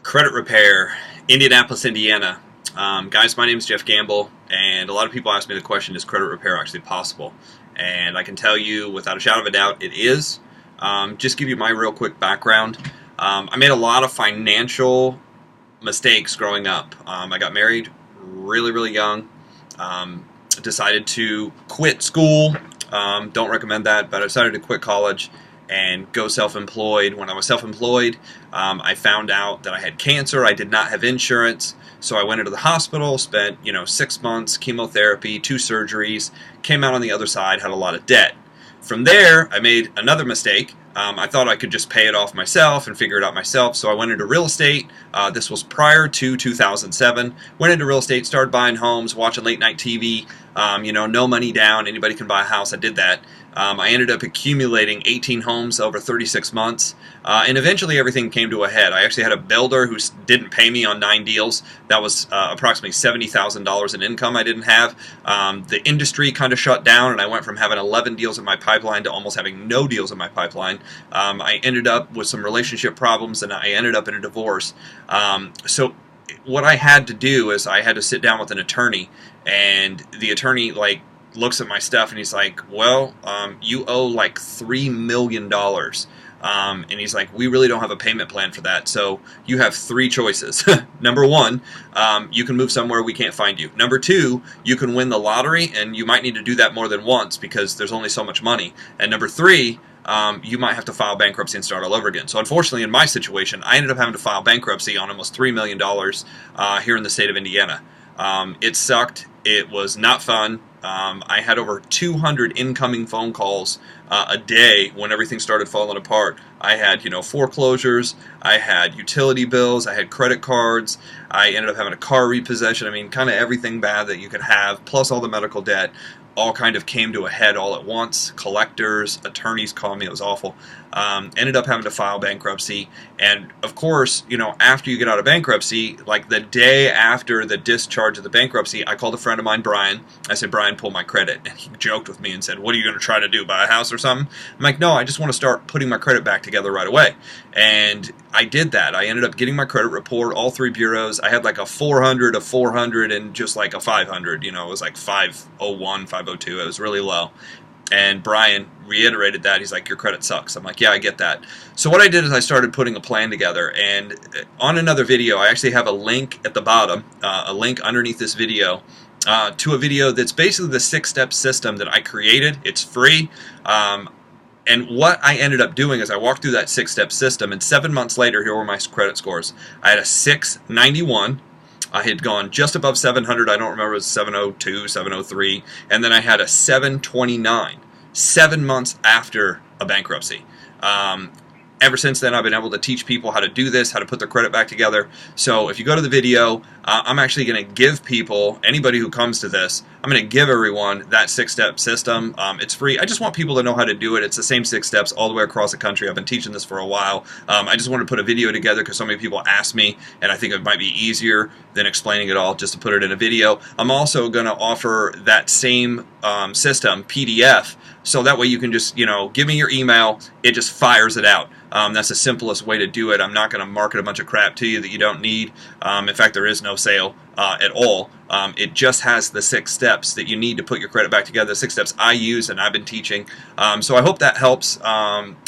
Credit repair, Indianapolis, Indiana. Guys, my name is Jeff Gamble, and a lot of people ask me the question, is credit repair actually possible? And I can tell you without a shadow of a doubt, it is. Just give you my real quick background. I made a lot of financial mistakes growing up. I got married really young, decided to quit school. Don't recommend that, but I decided to quit college and go self-employed. When I was self-employed, I found out that I had cancer. I did not have insurance, so I went into the hospital, spent 6 months, chemotherapy, 2 surgeries, came out on the other side, had a lot of debt. From there, I made another mistake. I thought I could just pay it off myself and figure it out myself, so I went into real estate. This was prior to 2007. Went into real estate, started buying homes, watching late night TV. No money down, anybody can buy a house. I did that. I ended up accumulating 18 homes over 36 months, and eventually everything came to a head. I actually had a builder who didn't pay me on 9 deals. That was approximately $70,000 in income I didn't have. The industry kind of shut down, and I went from having 11 deals in my pipeline to almost having no deals in my pipeline. I ended up with some relationship problems, and I ended up in a divorce. So what I had to do is I had to sit down with an attorney, and the attorney looks at my stuff and he's like, well, you owe like $3 million. And he's like, we really don't have a payment plan for that, so you have 3 choices. Number 1, you can move somewhere we can't find you. Number 2, you can win the lottery, and you might need to do that more than once because there's only so much money. And number 3, you might have to file bankruptcy and start all over again. So unfortunately, in my situation, I ended up having to file bankruptcy on almost $3 million here in the state of Indiana. It sucked. It was not fun. I had over 200 incoming phone calls a day when everything started falling apart. I had, foreclosures, I had utility bills, I had credit cards, I ended up having a car repossession. I mean, kind of everything bad that you could have, plus all the medical debt, all kind of came to a head all at once. Collectors, attorneys called me. It was awful. Ended up having to file bankruptcy. And of course, after you get out of bankruptcy, like the day after the discharge of the bankruptcy, I called a friend of mine, Brian. I said, Brian, pull my credit. And he joked with me and said, what are you going to try to do, buy a house or something? I'm like, no, I just want to start putting my credit back together right away. And I did that. I ended up getting my credit report, all 3 bureaus. I had like a 400, a 400, and just like a 500. It was like 501, 502. It was really low. And Brian reiterated that. He's like, your credit sucks. I'm like, yeah, I get that. So what I did is I started putting a plan together. And on another video, I actually have a link at the bottom, a link underneath this video, to a video that's basically the 6-step system that I created. It's free. And what I ended up doing is I walked through that 6-step system, and 7 months later, here were my credit scores. I had a 691. I had gone just above 700. I don't remember, it was 702, 703. And then I had a 729, 7 months after a bankruptcy. Ever since then, I've been able to teach people how to do this, how to put their credit back together. So if you go to the video, I'm actually going to give people, anybody who comes to this, I'm going to give everyone that 6-step system. It's free. I just want people to know how to do it. It's the same 6 steps all the way across the country. I've been teaching this for a while. I just wanted to put a video together because so many people ask me, and I think it might be easier than explaining it all just to put it in a video. I'm also going to offer that same system, PDF, so that way you can just, give me your email, it just fires it out. That's the simplest way to do it. I'm not going to market a bunch of crap to you that you don't need. In fact, there is no sale at all. It just has the 6 steps that you need to put your credit back together, the 6 steps I use and I've been teaching. So I hope that helps.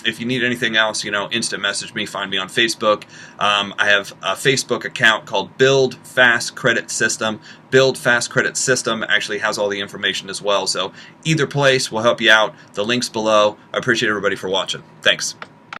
If you need anything else, instant message me, find me on Facebook. I have a Facebook account called Build Fast Credit System. Build Fast Credit System actually has all the information as well. So either place will help you out. The link's below. I appreciate everybody for watching. Thanks.